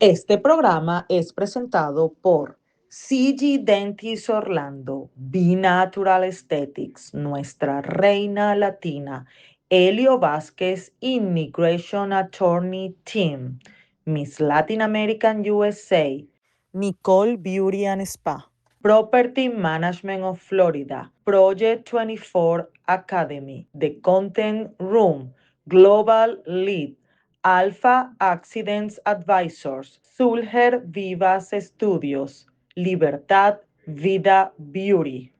Este programa es presentado por CG Dentist Orlando, Be Natural Aesthetics, Nuestra Reina Latina, Elio Vázquez, Immigration Attorney Team, Miss Latin American USA, Nicole Beauty and Spa, Property Management of Florida, Project 24 Academy, The Content Room, Global Lead, Alpha Accidents Advisors, Sulher Vivas Studios, Libertad Vida Beauty.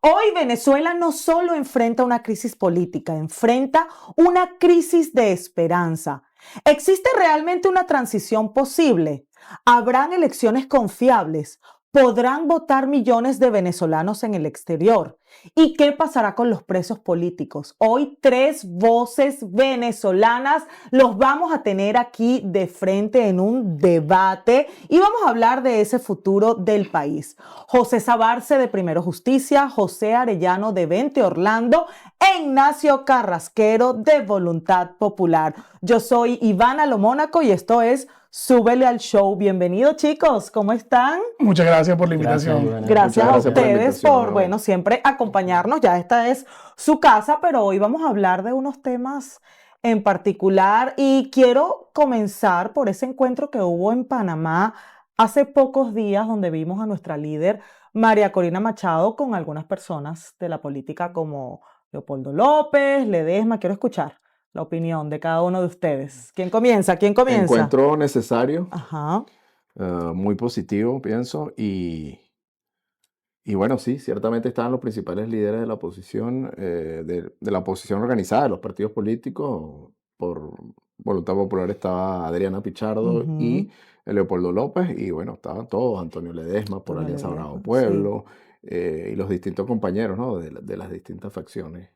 Hoy Venezuela no solo enfrenta una crisis política, enfrenta una crisis de esperanza. ¿Existe realmente una transición posible? ¿Habrán elecciones confiables? ¿Podrán votar millones de venezolanos en el exterior? ¿Y qué pasará con los presos políticos? Hoy 3 voces venezolanas los vamos a tener aquí de frente en un debate y vamos a hablar de ese futuro del país. José Sabarce de Primero Justicia, José Arellano de Vente Orlando e Ignacio Carrasquero de Voluntad Popular. Yo soy Ivana Lo Mónaco y esto es Súbele al Show. Bienvenidos, chicos, ¿cómo están? Muchas gracias por la invitación. Gracias a ustedes por, bueno, siempre acompañarnos. Ya esta es su casa, pero hoy vamos a hablar de unos temas en particular y quiero comenzar por ese encuentro que hubo en Panamá hace pocos días, donde vimos a nuestra líder María Corina Machado con algunas personas de la política como Leopoldo López, Ledesma. Quiero escuchar la opinión de cada uno de ustedes. ¿Quién comienza? ¿Quién comienza? Encuentro necesario, Ajá. muy positivo, pienso, y bueno, sí, ciertamente estaban los principales líderes de la oposición, de la oposición organizada, de los partidos políticos. Por Voluntad Popular estaba Adriana Pichardo y Leopoldo López, y bueno, estaban todos, Antonio Ledesma por Alianza Bravo Pueblo, y los distintos compañeros, ¿no? de las distintas facciones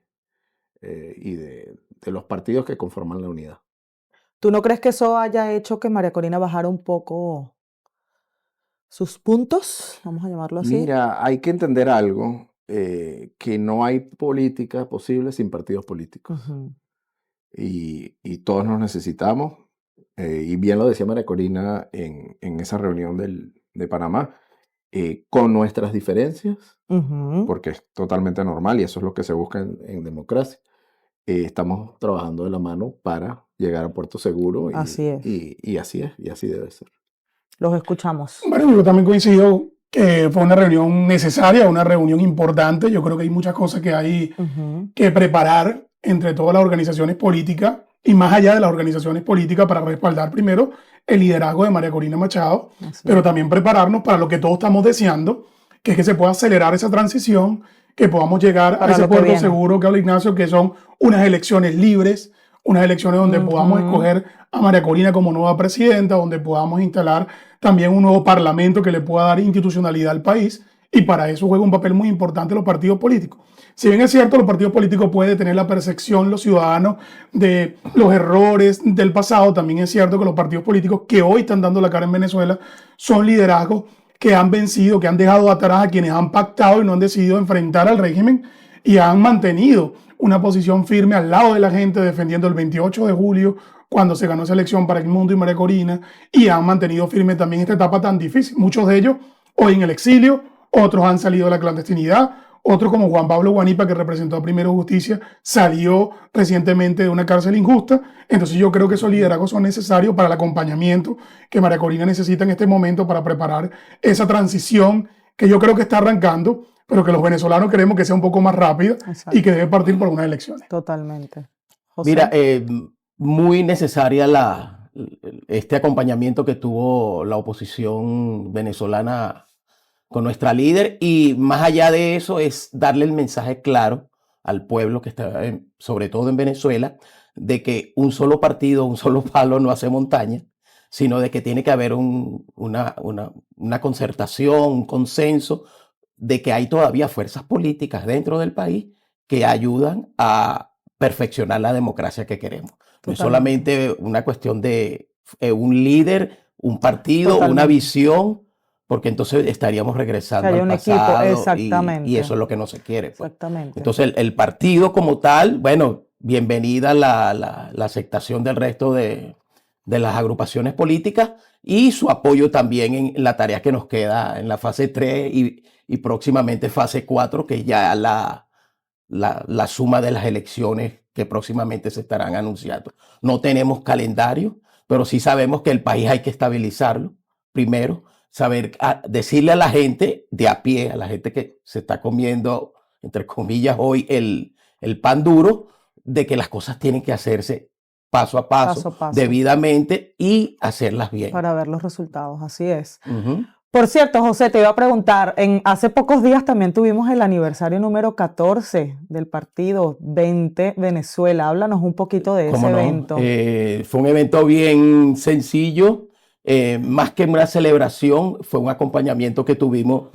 y de los partidos que conforman la unidad. ¿Tú no crees que eso haya hecho que María Corina bajara un poco sus puntos? Vamos a llamarlo así. Mira, hay que entender algo, que no hay política posible sin partidos políticos. Ujú. Y todos nos necesitamos. Y bien lo decía María Corina en esa reunión de Panamá, con nuestras diferencias, Ujú. porque es totalmente normal y eso es lo que se busca en democracia. Estamos trabajando de la mano para llegar a puerto seguro Así es. y así es, y así debe ser. Los escuchamos. Bueno, yo también coincido que fue una reunión necesaria, una reunión importante. Yo creo que hay muchas cosas que hay que preparar entre todas las organizaciones políticas y más allá de las organizaciones políticas para respaldar primero el liderazgo de María Corina Machado, pero también prepararnos para lo que todos estamos deseando, que es que se pueda acelerar esa transición, que podamos llegar a ese puerto seguro que habla Ignacio, que son unas elecciones libres, unas elecciones donde podamos escoger a María Corina como nueva presidenta, donde podamos instalar también un nuevo parlamento que le pueda dar institucionalidad al país, y para eso juega un papel muy importante los partidos políticos. Si bien es cierto, los partidos políticos pueden tener la percepción, los ciudadanos, de los errores del pasado, también es cierto que los partidos políticos que hoy están dando la cara en Venezuela son liderazgos que han vencido, que han dejado atrás a quienes han pactado y no han decidido enfrentar al régimen y han mantenido una posición firme al lado de la gente, defendiendo el 28 de julio, cuando se ganó esa elección para el mundo y María Corina, y han mantenido firme también esta etapa tan difícil. Muchos de ellos hoy en el exilio, otros han salido de la clandestinidad, otros como Juan Pablo Guanipa, que representó a Primero Justicia, salió recientemente de una cárcel injusta. Entonces yo creo que esos liderazgos son necesarios para el acompañamiento que María Corina necesita en este momento para preparar esa transición que yo creo que está arrancando, pero que los venezolanos queremos que sea un poco más rápida. Exacto. Y que debe partir por unas elecciones. Totalmente. José. Mira, muy necesaria este acompañamiento que tuvo la oposición venezolana con nuestra líder, y más allá de eso es darle el mensaje claro al pueblo que está, sobre todo en Venezuela, de que un solo partido, un solo palo no hace montaña, sino de que tiene que haber una concertación, un consenso, de que hay todavía fuerzas políticas dentro del país que ayudan a perfeccionar la democracia que queremos. No es solamente una cuestión de un líder, un partido, una visión, porque entonces estaríamos regresando Que haya al un equipo, pasado y exactamente. eso es lo que no se quiere, pues. Exactamente. Entonces el partido como tal, bueno, bienvenida la aceptación del resto de las agrupaciones políticas y su apoyo también en la tarea que nos queda en la fase 3 y próximamente fase 4, que ya la suma de las elecciones que próximamente se estarán anunciando. No tenemos calendario, pero sí sabemos que el país hay que estabilizarlo primero, saber decirle a la gente de a pie, a la gente que se está comiendo, entre comillas, hoy el pan duro, de que las cosas tienen que hacerse paso a paso, debidamente y hacerlas bien. Para ver los resultados, así es. Ujú. Por cierto, José, te iba a preguntar, hace pocos días también tuvimos el aniversario número 14 del partido 20 Venezuela. Háblanos un poquito de ese ¿Cómo no? evento. Fue un evento bien sencillo, más que una celebración, fue un acompañamiento que tuvimos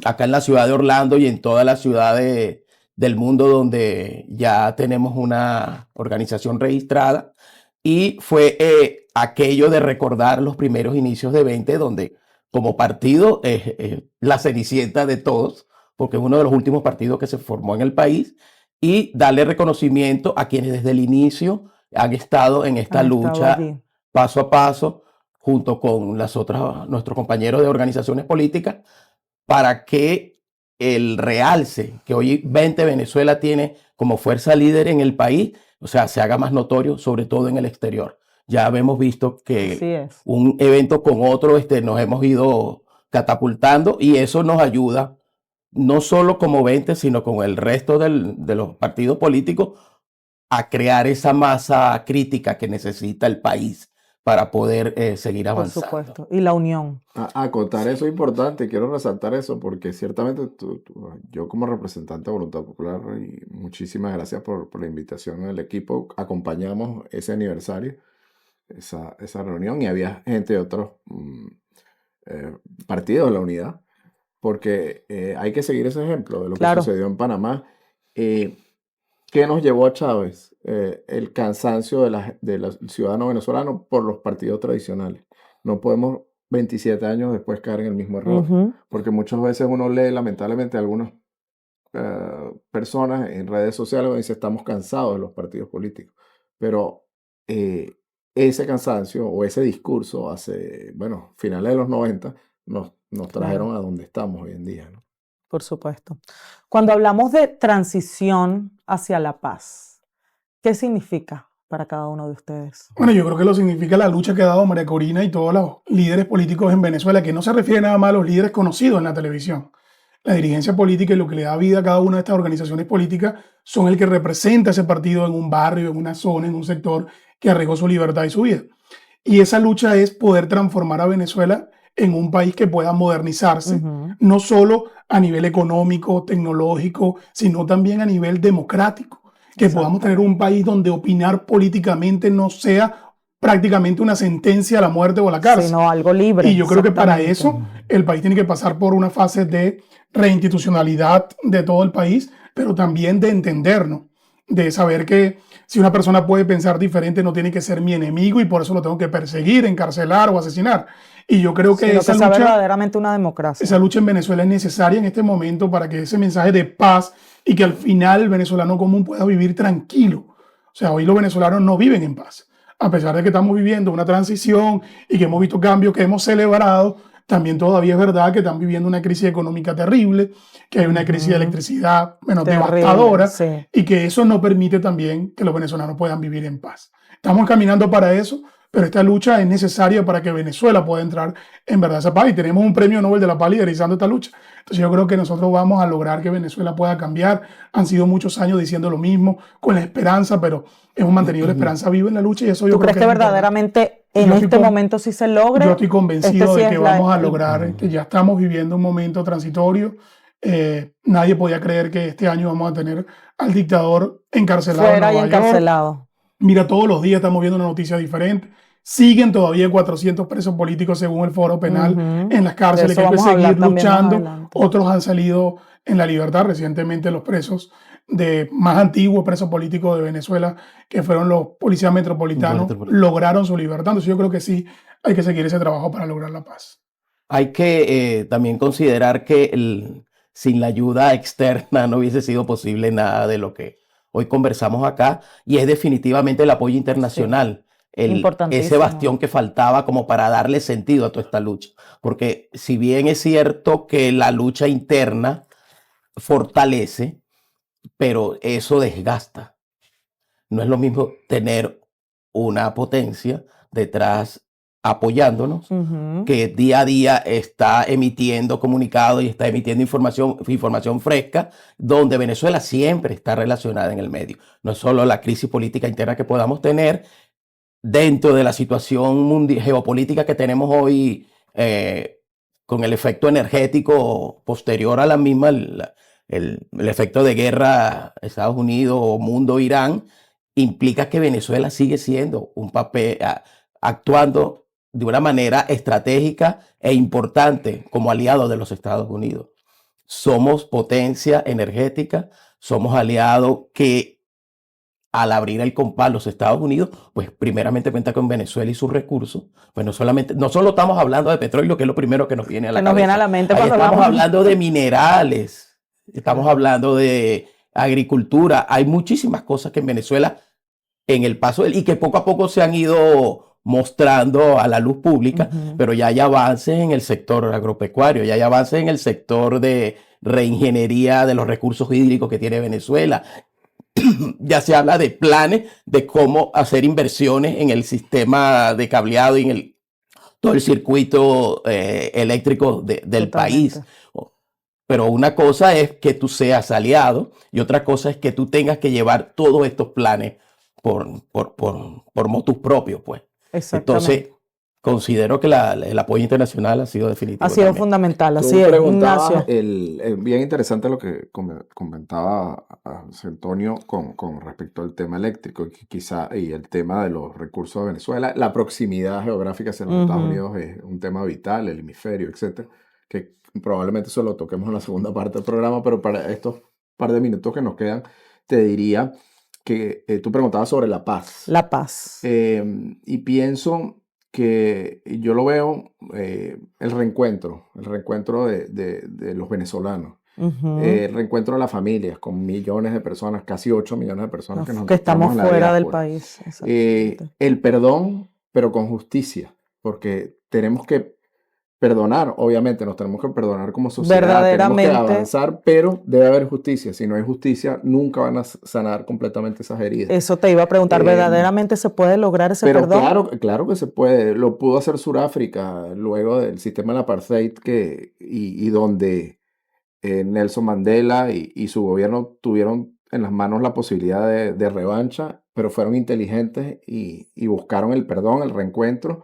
acá en la ciudad de Orlando y en todas las ciudades del mundo donde ya tenemos una organización registrada. Y fue aquello de recordar los primeros inicios de 20, donde como partido es la cenicienta de todos, porque es uno de los últimos partidos que se formó en el país, y darle reconocimiento a quienes desde el inicio han estado en esta lucha paso a paso, junto con nuestros compañeros de organizaciones políticas, para que el realce que hoy 20 Venezuela tiene como fuerza líder en el país, o sea, se haga más notorio, sobre todo en el exterior. Ya hemos visto que un evento con otro nos hemos ido catapultando y eso nos ayuda, no solo como 20, sino con el resto de los partidos políticos, a crear esa masa crítica que necesita el país para poder seguir avanzando. Por supuesto, y la unión. Acotar eso es importante, quiero resaltar eso porque ciertamente yo como representante de Voluntad Popular, y muchísimas gracias por la invitación al equipo, acompañamos ese aniversario, esa reunión, y había gente de otros partidos de la unidad, porque hay que seguir ese ejemplo de lo que sucedió en Panamá. ¿Qué nos llevó a Chávez? El cansancio de los ciudadanos venezolanos por los partidos tradicionales. No podemos 27 años después caer en el mismo error, porque muchas veces uno lee lamentablemente a algunas personas en redes sociales donde dice estamos cansados de los partidos políticos, pero ese cansancio o ese discurso hace, finales de los 90 nos trajeron a donde estamos hoy en día, ¿no? Por supuesto. Cuando hablamos de transición hacia la paz, ¿qué significa para cada uno de ustedes? Bueno, yo creo que lo significa la lucha que ha dado María Corina y todos los líderes políticos en Venezuela, que no se refiere nada más a los líderes conocidos en la televisión. La dirigencia política y lo que le da vida a cada una de estas organizaciones políticas son el que representa ese partido en un barrio, en una zona, en un sector que arriesgó su libertad y su vida. Y esa lucha es poder transformar a Venezuela en un país que pueda modernizarse, no solo a nivel económico, tecnológico, sino también a nivel democrático. Que podamos tener un país donde opinar políticamente no sea prácticamente una sentencia a la muerte o a la cárcel. Sino algo libre. Y yo creo que para eso el país tiene que pasar por una fase de reinstitucionalidad de todo el país, pero también de entendernos, de saber que si una persona puede pensar diferente no tiene que ser mi enemigo y por eso lo tengo que perseguir, encarcelar o asesinar. Y yo creo que esa lucha, verdaderamente una democracia. Esa lucha en Venezuela es necesaria en este momento para que ese mensaje de paz y que al final el venezolano común pueda vivir tranquilo. O sea, hoy los venezolanos no viven en paz. A pesar de que estamos viviendo una transición y que hemos visto cambios que hemos celebrado, también todavía es verdad que están viviendo una crisis económica terrible, que hay una crisis de electricidad devastadora, y que eso no permite también que los venezolanos puedan vivir en paz. Estamos caminando para eso, pero esta lucha es necesaria para que Venezuela pueda entrar en verdad a esa paz. Y tenemos un premio Nobel de la Paz liderizando esta lucha. Entonces yo creo que nosotros vamos a lograr que Venezuela pueda cambiar. Han sido muchos años diciendo lo mismo, con la esperanza, pero hemos mantenido la esperanza viva en la lucha y eso yo creo que... ¿Tú crees que verdaderamente en este momento sí se logre? Yo estoy convencido de que vamos a lograr, que ya estamos viviendo un momento transitorio. Nadie podía creer que este año vamos a tener al dictador encarcelado fuera y encarcelado. Mira, todos los días estamos viendo una noticia diferente. Siguen todavía 400 presos políticos según el Foro Penal en las cárceles, que hay que seguir luchando. Otros han salido en la libertad. Recientemente los presos más antiguos presos políticos de Venezuela, que fueron los policías metropolitanos, lograron su libertad. Entonces yo creo que sí hay que seguir ese trabajo para lograr la paz. Hay que también considerar que sin la ayuda externa no hubiese sido posible nada de lo que hoy conversamos acá, y es definitivamente el apoyo internacional, ese Importantísimo. bastión que faltaba como para darle sentido a toda esta lucha. Porque si bien es cierto que la lucha interna fortalece, pero eso desgasta. No es lo mismo tener una potencia detrás apoyándonos, que día a día está emitiendo comunicados y está emitiendo información fresca, donde Venezuela siempre está relacionada en el medio. No es solo la crisis política interna que podamos tener dentro de la situación geopolítica que tenemos hoy, con el efecto energético posterior a la misma, el efecto de guerra Estados Unidos, mundo, Irán, implica que Venezuela sigue siendo un papel, actuando de una manera estratégica e importante como aliado de los Estados Unidos. Somos potencia energética, somos aliados que al abrir el compás los Estados Unidos, pues primeramente cuenta con Venezuela y sus recursos. Pues no solo estamos hablando de petróleo, que es lo primero que nos viene a la cabeza. Nos viene a la mente cuando estamos hablando de minerales, estamos hablando de agricultura. Hay muchísimas cosas que en Venezuela, en el paso y que poco a poco se han ido mostrando a la luz pública, pero ya hay avances en el sector agropecuario, ya hay avances en el sector de reingeniería de los recursos hídricos que tiene Venezuela. Ya se habla de planes de cómo hacer inversiones en el sistema de cableado y en todo el circuito eléctrico del país. Pero una cosa es que tú seas aliado y otra cosa es que tú tengas que llevar todos estos planes por motus propios, pues. Entonces, considero que el apoyo internacional ha sido definitivo. Ha sido también fundamental, Tú así es, preguntabas, Ignacio. bien interesante lo que comentaba José Antonio con respecto al tema eléctrico y el tema de los recursos de Venezuela. La proximidad geográfica hacia los Estados Unidos es un tema vital, el hemisferio, etcétera, que probablemente eso lo toquemos en la segunda parte del programa, pero para estos par de minutos que nos quedan, te diría que tú preguntabas sobre la paz. La paz. Y pienso que yo lo veo, el reencuentro de los venezolanos, el reencuentro de las familias con millones de personas, casi 8 millones de personas que estamos en la fuera del diáspora. país. El perdón, pero con justicia, porque tenemos que perdonar, obviamente nos tenemos que perdonar como sociedad, Verdaderamente. tenemos que avanzar, pero debe haber justicia. Si no hay justicia, nunca van a sanar completamente esas heridas. Eso te iba a preguntar, ¿verdaderamente se puede lograr ese Pero perdón? claro que se puede. Lo pudo hacer Sudáfrica luego del sistema del apartheid y donde Nelson Mandela y su gobierno tuvieron en las manos la posibilidad de revancha, pero fueron inteligentes y buscaron el perdón, el reencuentro.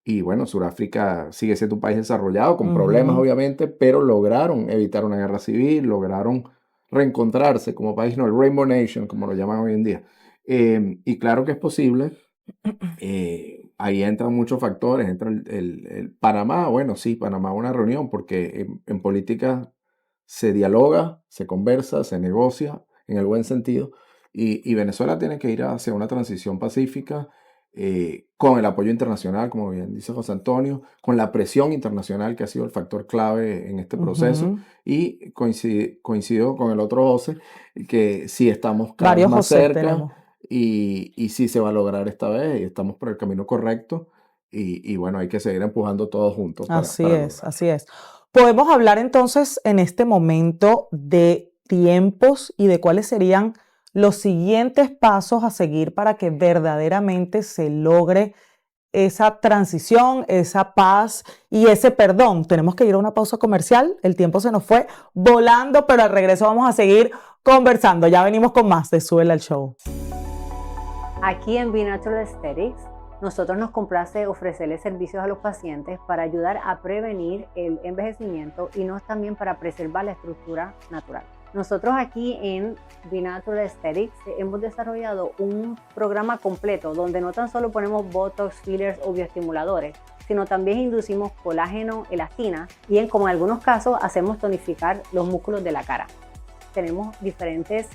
Y bueno, Sudáfrica sigue siendo un país desarrollado, con problemas obviamente, pero lograron evitar una guerra civil, lograron reencontrarse como país, no, el Rainbow Nation, como lo llaman hoy en día. Y claro que es posible. Ahí entran muchos factores, entra el Panamá, bueno, sí, Panamá una reunión, porque en política se dialoga, se conversa, se negocia, en el buen sentido, y Venezuela tiene que ir hacia una transición pacífica, con el apoyo internacional, como bien dice José Antonio, con la presión internacional que ha sido el factor clave en este proceso, y coincido con el otro José, que sí estamos cada vez más cerca, y sí se va a lograr esta vez, y estamos por el camino correcto, y bueno, hay que seguir empujando todos juntos. Así es. Podemos hablar entonces en este momento de tiempos y de cuáles serían los siguientes pasos a seguir para que verdaderamente se logre esa transición, esa paz y ese perdón. Tenemos que ir a una pausa comercial, el tiempo se nos fue volando, pero al regreso vamos a seguir conversando. Ya venimos con más de Súbela al Show. Aquí en B-Natural Aesthetics, nosotros nos complace ofrecerles servicios a los pacientes para ayudar a prevenir el envejecimiento y también para preservar la estructura natural. Nosotros aquí en B-Natural Aesthetics hemos desarrollado un programa completo donde no tan solo ponemos botox, fillers o bioestimuladores, sino también inducimos colágeno, elastina y como en algunos casos hacemos tonificar los músculos de la cara. Tenemos diferentes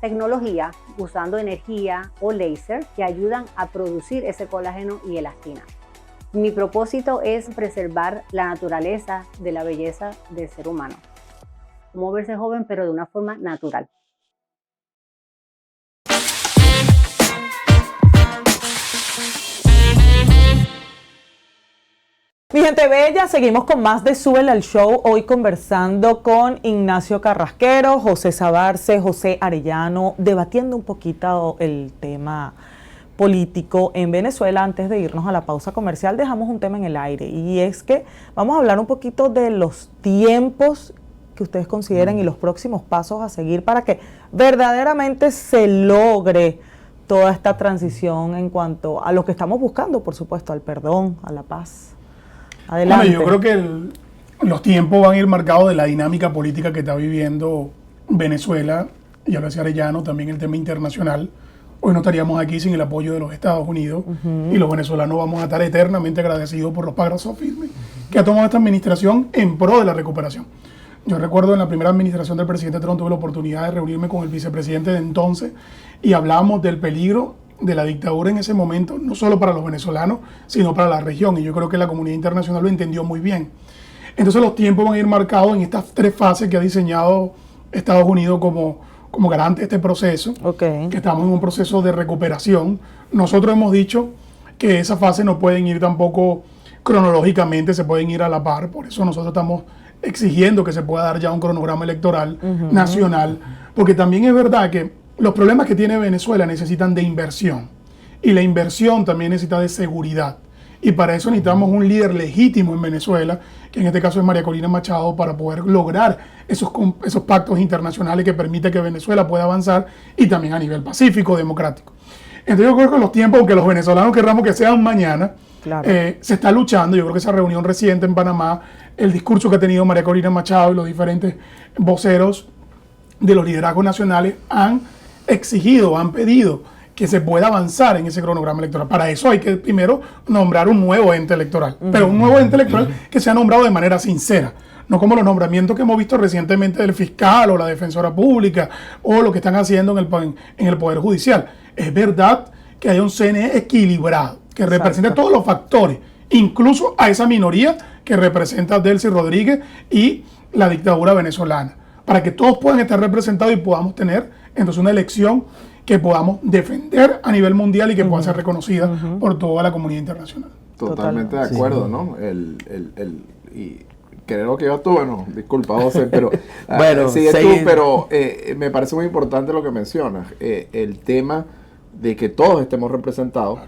tecnologías usando energía o láser que ayudan a producir ese colágeno y elastina. Mi propósito es preservar la naturaleza de la belleza del ser humano. Como verse joven, pero de una forma natural. Mi gente bella, seguimos con más de Súbela al Show, hoy conversando con Ignacio Carrasquero, José Sabarce, José Arellano, debatiendo un poquito el tema político en Venezuela. Antes de irnos a la pausa comercial, dejamos un tema en el aire, y es que vamos a hablar un poquito de los tiempos que ustedes consideren y los próximos pasos a seguir para que verdaderamente se logre toda esta transición en cuanto a lo que estamos buscando, por supuesto, al perdón, a la paz. Adelante. Bueno, yo creo que los tiempos van a ir marcados de la dinámica política que está viviendo Venezuela, y ahora decía Arellano, también el tema internacional. Hoy no estaríamos aquí sin el apoyo de los Estados Unidos, y los venezolanos vamos a estar eternamente agradecidos por los pasos firmes que ha tomado esta administración en pro de la recuperación. Yo recuerdo en la primera administración del presidente Trump tuve la oportunidad de reunirme con el vicepresidente de entonces y hablamos del peligro de la dictadura en ese momento, no solo para los venezolanos, sino para la región, y yo creo que la comunidad internacional lo entendió muy bien. Entonces los tiempos van a ir marcados en estas tres fases que ha diseñado Estados Unidos como garante de este proceso, que estamos en un proceso de recuperación. Nosotros hemos dicho que esas fases no pueden ir tampoco cronológicamente, se pueden ir a la par, por eso nosotros estamos exigiendo que se pueda dar ya un cronograma electoral nacional, porque también es verdad que los problemas que tiene Venezuela necesitan de inversión, y la inversión también necesita de seguridad, y para eso necesitamos un líder legítimo en Venezuela, que en este caso es María Corina Machado, para poder lograr esos pactos internacionales que permiten que Venezuela pueda avanzar, y también a nivel pacífico, democrático. Entonces yo creo que los tiempos, aunque los venezolanos querramos que sean mañana, claro, se está luchando. Yo creo que esa reunión reciente en Panamá, el discurso que ha tenido María Corina Machado y los diferentes voceros de los liderazgos nacionales han exigido, han pedido que se pueda avanzar en ese cronograma electoral. Para eso hay que primero nombrar un nuevo ente electoral, pero un nuevo ente electoral que sea nombrado de manera sincera, no como los nombramientos que hemos visto recientemente del fiscal o la defensora pública o lo que están haciendo en el Poder Judicial. Es verdad que hay un CNE equilibrado, que representa todos los factores, incluso a esa minoría que representa Delcy Rodríguez y la dictadura venezolana, para que todos puedan estar representados y podamos tener entonces una elección que podamos defender a nivel mundial y que pueda ser reconocida por toda la comunidad internacional. Totalmente de acuerdo, ¿no? Y creo que yo tú, bueno, disculpa José, pero bueno, sigue tú, pero me parece muy importante lo que mencionas, el tema de que todos estemos representados,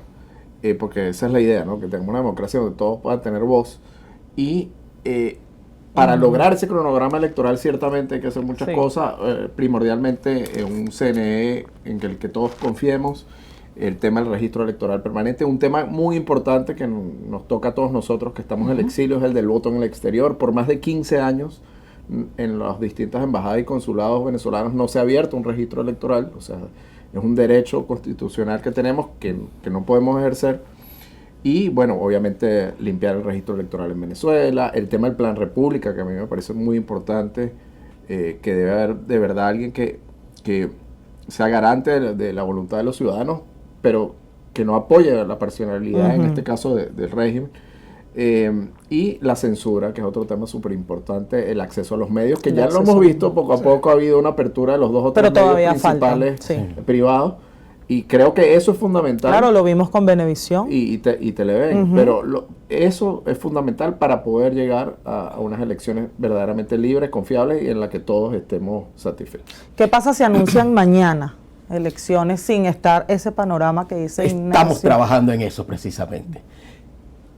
porque esa es la idea, ¿no? Que tengamos una democracia donde todos puedan tener voz, y para lograr ese cronograma electoral ciertamente hay que hacer muchas cosas, primordialmente un CNE en el que todos confiemos, el tema del registro electoral permanente, un tema muy importante que nos toca a todos nosotros que estamos en el exilio, es el del voto en el exterior. Por más de 15 años en las distintas embajadas y consulados venezolanos no se ha abierto un registro electoral, o sea, es un derecho constitucional que tenemos que no podemos ejercer. Y bueno, obviamente limpiar el registro electoral en Venezuela, el tema del Plan República, que a mí me parece muy importante, que debe haber de verdad alguien que sea garante de la voluntad de los ciudadanos, pero que no apoye la parcialidad, en este caso del régimen. Y la censura, que es otro tema súper importante, el acceso a los medios, que ya lo hemos visto, poco a poco ha habido una apertura de los 2 o 3 medios principales privados. Y creo que eso es fundamental. Claro, lo vimos con Venevisión. Y Televen. Pero eso es fundamental para poder llegar a unas elecciones verdaderamente libres, confiables y en las que todos estemos satisfechos. ¿Qué pasa si anuncian mañana elecciones sin estar ese panorama que dice Ignacio? Estamos trabajando en eso precisamente.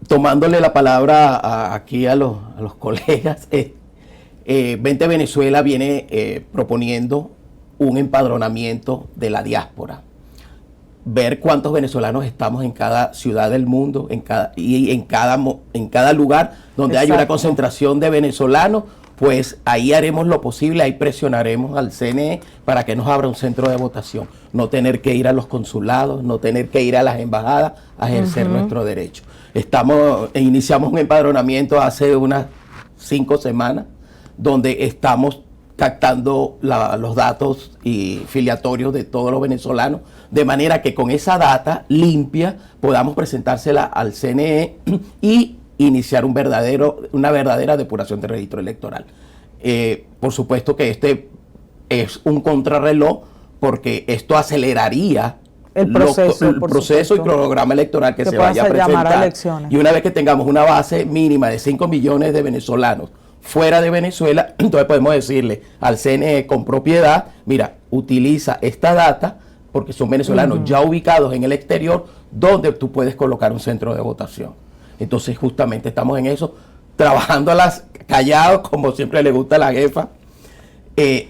Tomándole la palabra aquí a los colegas, Vente Venezuela viene proponiendo un empadronamiento de la diáspora. Ver cuántos venezolanos estamos en cada ciudad del mundo, en cada lugar donde hay una concentración de venezolanos, pues ahí haremos lo posible, ahí presionaremos al CNE para que nos abra un centro de votación. No tener que ir a los consulados, no tener que ir a las embajadas a ejercer nuestro derecho. Iniciamos un empadronamiento hace unas 5 semanas, donde estamos captando los datos y filiatorios de todos los venezolanos, de manera que con esa data limpia podamos presentársela al CNE y iniciar una verdadera depuración de registro electoral. Por supuesto que este es un contrarreloj, porque esto aceleraría el proceso y cronograma electoral que se pueda vaya a llamar a presentar. elecciones. Y una vez que tengamos una base mínima de 5 millones de venezolanos fuera de Venezuela, entonces podemos decirle al CNE con propiedad, mira, utiliza esta data, porque son venezolanos ya ubicados en el exterior, donde tú puedes colocar un centro de votación. Entonces justamente estamos en eso, trabajando callados, como siempre le gusta a la jefa,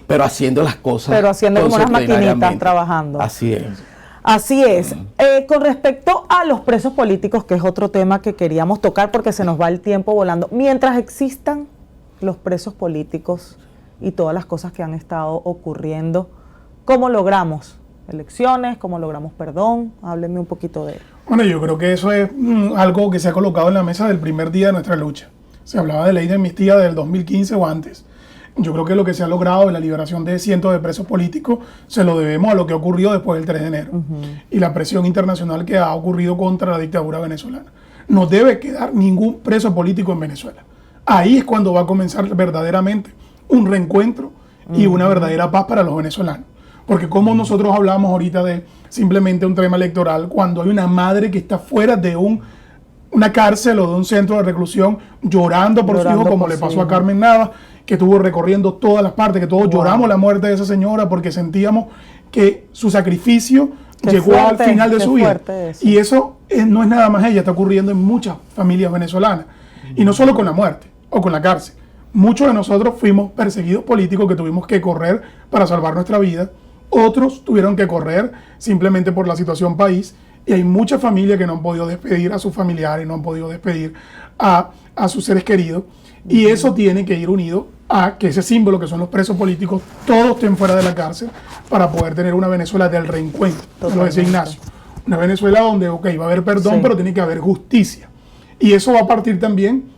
pero haciendo las cosas. Pero haciendo como unas maquinitas trabajando. Así es. Así es. Con respecto a los presos políticos, que es otro tema que queríamos tocar porque se nos va el tiempo volando, mientras existan los presos políticos y todas las cosas que han estado ocurriendo, ¿cómo logramos elecciones? ¿Cómo logramos perdón? Háblenme un poquito de eso. Bueno, yo creo que eso es algo que se ha colocado en la mesa del primer día de nuestra lucha. Se hablaba de ley de amnistía del 2015 o antes. Yo creo que lo que se ha logrado en la liberación de cientos de presos políticos se lo debemos a lo que ocurrió después del 3 de enero y la presión internacional que ha ocurrido contra la dictadura venezolana. No debe quedar ningún preso político en Venezuela. Ahí es cuando va a comenzar verdaderamente un reencuentro y una verdadera paz para los venezolanos. Porque como nosotros hablamos ahorita de simplemente un tema electoral, cuando hay una madre que está fuera de una cárcel o de un centro de reclusión llorando por su hijo, como le pasó a Carmen Nava, que estuvo recorriendo todas las partes, que todos lloramos la muerte de esa señora porque sentíamos que su sacrificio llegó al final de su vida. Y eso no es nada más ella, está ocurriendo en muchas familias venezolanas. Y no solo con la muerte o con la cárcel. Muchos de nosotros fuimos perseguidos políticos que tuvimos que correr para salvar nuestra vida. Otros tuvieron que correr simplemente por la situación país. Y hay muchas familias que no han podido despedir a sus familiares, no han podido despedir a sus seres queridos. Y eso tiene que ir unido a que ese símbolo que son los presos políticos, todos estén fuera de la cárcel para poder tener una Venezuela del reencuentro. Lo decía Ignacio. Una Venezuela donde, ok, va a haber perdón, pero tiene que haber justicia. Y eso va a partir también,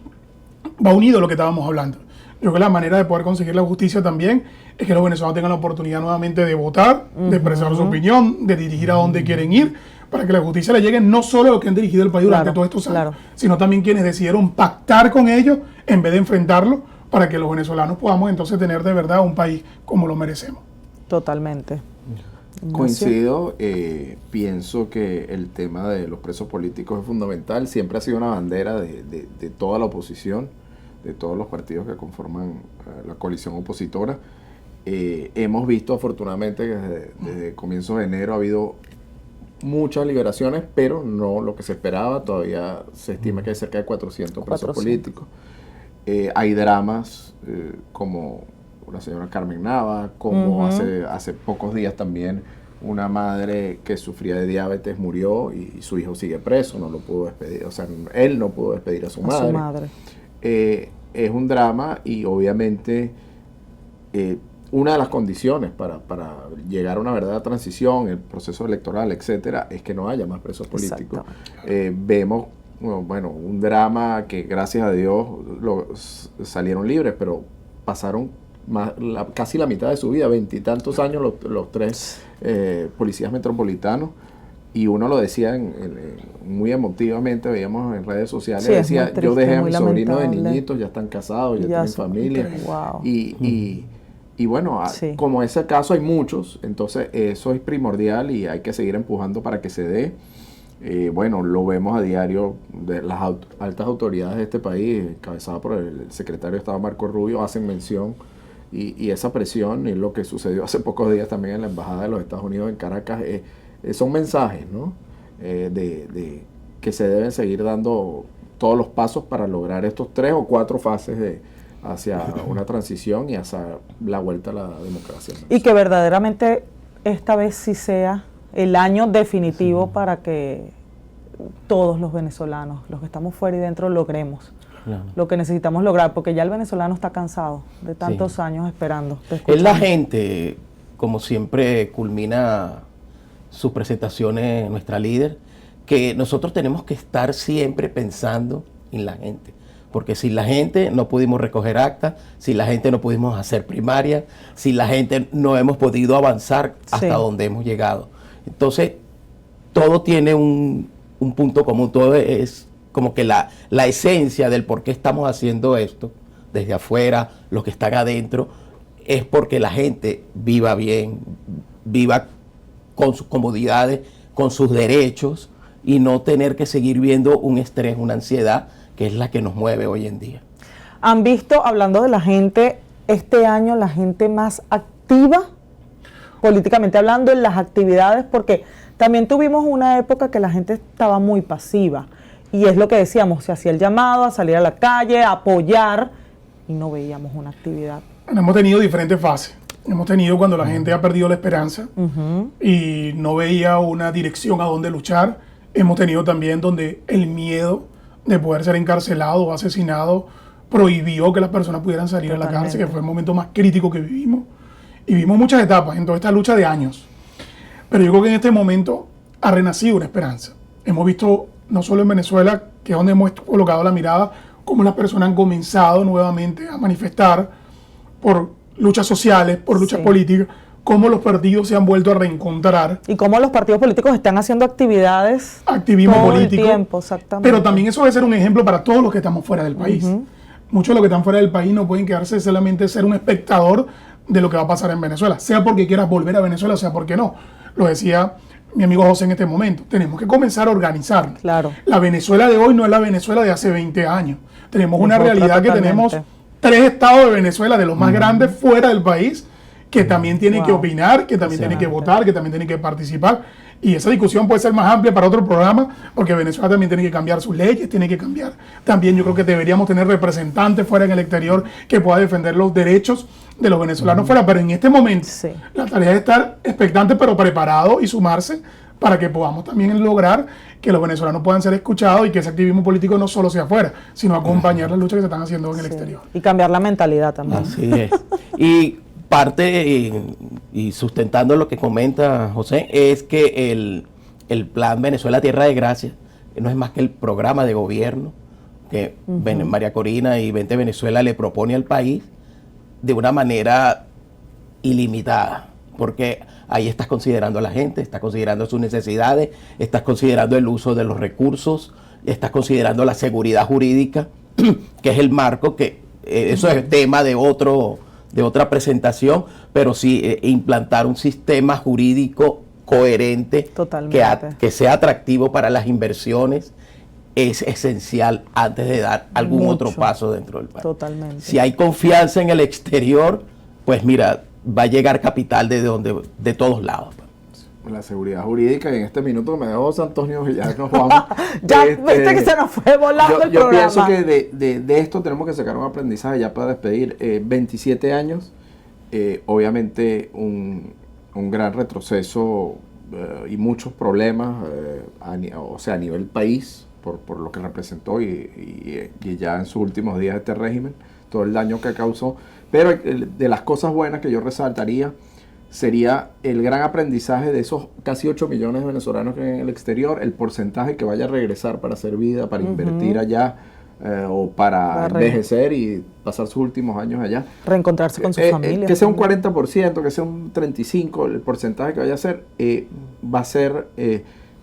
va unido a lo que estábamos hablando. Yo creo que la manera de poder conseguir la justicia también es que los venezolanos tengan la oportunidad nuevamente de votar, de expresar su opinión, de dirigir a donde quieren ir, para que la justicia le llegue no solo a los que han dirigido el país durante todos estos años, sino también quienes decidieron pactar con ellos en vez de enfrentarlo, para que los venezolanos podamos entonces tener de verdad un país como lo merecemos. Totalmente. Coincido, pienso que el tema de los presos políticos es fundamental, siempre ha sido una bandera de toda la oposición, de todos los partidos que conforman la coalición opositora. Hemos visto afortunadamente que desde comienzos de enero ha habido muchas liberaciones, pero no lo que se esperaba. Todavía se estima que hay cerca de 400 presos políticos. Hay dramas como la señora Carmen Nava, como hace pocos días también una madre que sufría de diabetes murió y su hijo sigue preso, no lo pudo despedir, o sea, él no pudo despedir a su madre. Es un drama y obviamente una de las condiciones para llegar a una verdadera transición, el proceso electoral, etcétera, es que no haya más presos políticos. Vemos, bueno, un drama que gracias a Dios salieron libres, pero pasaron casi la mitad de su vida, 20 y tantos años los tres policías metropolitanos, y uno lo decía muy emotivamente, veíamos en redes sociales, decía, triste, yo dejé a mis sobrinos de niñitos, ya están casados, ya tienen familia, y bueno, como ese caso hay muchos, entonces eso es primordial y hay que seguir empujando para que se dé. Bueno, lo vemos a diario de las altas autoridades de este país, encabezadas por el secretario de Estado Marco Rubio, hacen mención y esa presión y lo que sucedió hace pocos días también en la Embajada de los Estados Unidos en Caracas, son mensajes, ¿no? De que se deben seguir dando todos los pasos para lograr estos 3 o 4 fases hacia una transición y hacia la vuelta a la democracia. Y que verdaderamente esta vez sí sea el año definitivo para que todos los venezolanos, los que estamos fuera y dentro, logremos lo que necesitamos lograr, porque ya el venezolano está cansado de tantos años esperando. Es la gente, como siempre culmina sus presentaciones nuestra líder, que nosotros tenemos que estar siempre pensando en la gente, Porque sin la gente no pudimos recoger actas, sin la gente no pudimos hacer primaria, sin la gente no hemos podido avanzar hasta donde hemos llegado. Entonces, todo tiene un punto común, todo es como que la esencia del por qué estamos haciendo esto, desde afuera, los que están adentro, es porque la gente viva bien, viva con sus comodidades, con sus derechos, y no tener que seguir viendo un estrés, una ansiedad, que es la que nos mueve hoy en día. ¿Han visto, hablando de la gente, este año la gente más activa, políticamente hablando, en las actividades? Porque también tuvimos una época que la gente estaba muy pasiva, y es lo que decíamos, se hacía el llamado a salir a la calle, a apoyar, y no veíamos una actividad. Hemos tenido diferentes fases. Hemos tenido cuando la gente ha perdido la esperanza y no veía una dirección a dónde luchar. Hemos tenido también donde el miedo de poder ser encarcelado o asesinado prohibió que las personas pudieran salir a la cárcel, que fue el momento más crítico que vivimos. Y vimos muchas etapas en toda esta lucha de años. Pero yo creo que en este momento ha renacido una esperanza. Hemos visto, no solo en Venezuela, que es donde hemos colocado la mirada, cómo las personas han comenzado nuevamente a manifestar por luchas sociales, por luchas políticas, cómo los partidos se han vuelto a reencontrar. Y cómo los partidos políticos están haciendo actividades. Activismo todo político. El tiempo, exactamente. Pero también eso debe ser un ejemplo para todos los que estamos fuera del país. Muchos de los que están fuera del país no pueden quedarse solamente ser un espectador de lo que va a pasar en Venezuela, sea porque quieras volver a Venezuela, sea porque no. Lo decía mi amigo José en este momento. Tenemos que comenzar a organizarnos. Claro. La Venezuela de hoy no es la Venezuela de hace 20 años. Tenemos una realidad que tenemos 3 estados de Venezuela, de los más grandes fuera del país, que también tienen que opinar, que también tienen que votar, que también tienen que participar. Y esa discusión puede ser más amplia para otro programa, porque Venezuela también tiene que cambiar sus leyes, tiene que cambiar. También yo creo que deberíamos tener representantes fuera en el exterior que puedan defender los derechos de los venezolanos fuera. Pero en este momento, la tarea es estar expectantes, pero preparados y sumarse para que podamos también lograr que los venezolanos puedan ser escuchados y que ese activismo político no solo sea afuera, sino acompañar las luchas que se están haciendo en el exterior. Y cambiar la mentalidad también. Así es. Y parte, y sustentando lo que comenta José, es que el plan Venezuela Tierra de Gracia no es más que el programa de gobierno que María Corina y Vente Venezuela le propone al país de una manera ilimitada, porque ahí estás considerando a la gente, estás considerando sus necesidades, estás considerando el uso de los recursos, estás considerando la seguridad jurídica, que es el marco, que eso es tema de otra presentación, pero sí implantar un sistema jurídico coherente, que sea atractivo para las inversiones, es esencial antes de dar algún otro paso dentro del país. Totalmente. Si hay confianza en el exterior, pues mira, va a llegar capital de todos lados. La seguridad jurídica, y en este minuto me dejó José Antonio y ya nos vamos. Ya viste que se nos fue volando el programa. Yo pienso que de esto tenemos que sacar un aprendizaje ya para despedir. 27 años, obviamente un gran retroceso y muchos problemas, a nivel país, por lo que representó y ya en sus últimos días este régimen, todo el daño que causó. Pero de las cosas buenas que yo resaltaría sería el gran aprendizaje de esos casi 8 millones de venezolanos que hay en el exterior, el porcentaje que vaya a regresar para hacer vida, para invertir allá o para envejecer y pasar sus últimos años allá. Reencontrarse con su familia. Que sea un 40%, que sea un 35%, el porcentaje que vaya a ser, va a ser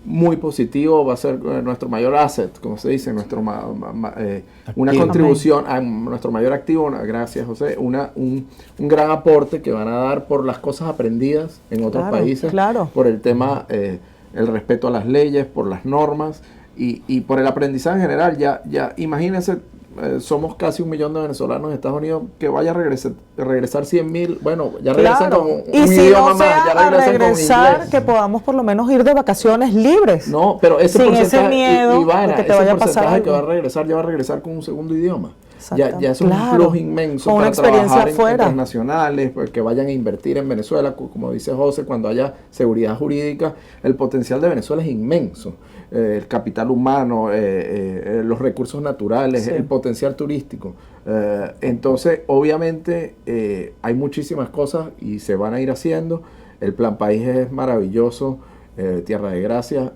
muy positivo, va a ser nuestro mayor asset, como se dice, una contribución a nuestro mayor activo, gracias José, un gran aporte que van a dar por las cosas aprendidas en otros países, por el tema, el respeto a las leyes, por las normas y por el aprendizaje en general. Ya imagínense, somos casi 1 millón de venezolanos en Estados Unidos, que vaya a regresar 100,000, bueno, ya regresan con un idioma más, ya regresan con inglés. Que podamos por lo menos ir de vacaciones libres. No, pero ese sin porcentaje, ese miedo Ivana, de que te vaya a pasar algo. que va a regresar, ya va a regresar con un segundo idioma. Ya es un plus inmenso con para una experiencia trabajar afuera. Internacionales, pues, que vayan a invertir en Venezuela, como dice José, cuando haya seguridad jurídica, el potencial de Venezuela es inmenso. El capital humano, los recursos naturales, el potencial turístico. Entonces, obviamente, hay muchísimas cosas y se van a ir haciendo. El Plan País es maravilloso. Tierra de Gracia,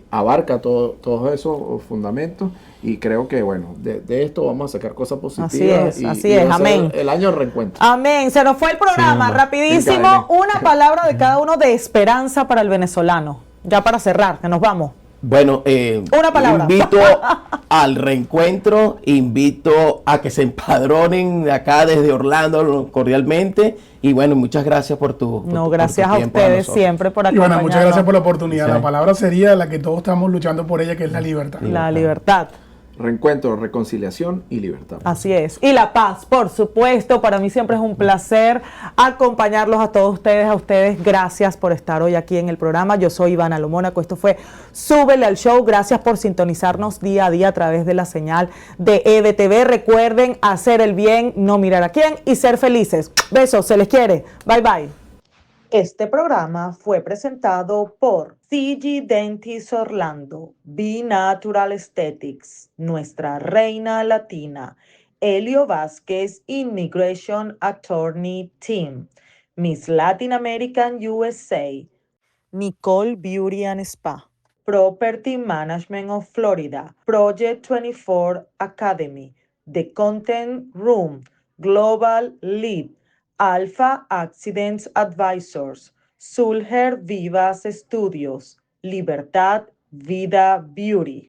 abarca todos esos fundamentos y creo que, bueno, de esto vamos a sacar cosas positivas. Así es, va a ser amén. el año del reencuentro. Amén. Se nos fue el programa, Sí, rapidísimo. Venga, Una palabra de cada uno de esperanza para el venezolano. Ya para cerrar, que nos vamos. Bueno, Una palabra. invito al reencuentro, invito a que se empadronen de acá desde Orlando cordialmente y bueno, muchas gracias por tu No, por gracias tu a tiempo ustedes nosotros. siempre por Ivana, acompañarnos. muchas gracias por la oportunidad. Sí. La palabra sería la que todos estamos luchando por ella, que es la libertad. La libertad. Reencuentro, reconciliación y libertad. Así es. Y la paz, por supuesto. Para mí siempre es un placer acompañarlos a todos ustedes. A ustedes, gracias por estar hoy aquí en el programa. Yo soy Ivana Lomónaco. Esto fue Súbele al Show. Gracias por sintonizarnos día a día a través de la señal de EBTV. Recuerden hacer el bien, no mirar a quién y ser felices. Besos, se les quiere. Bye, bye. Este programa fue presentado por CG Dentist Orlando, Be Natural Aesthetics, Nuestra Reina Latina, Elio Vázquez Immigration Attorney Team, Miss Latin American USA, Nicole Beauty and Spa, Property Management of Florida, Project 24 Academy, The Content Room, Global Lead, Alpha Accidents Advisors, Sulher Vivas Studios, Libertad Vida Beauty.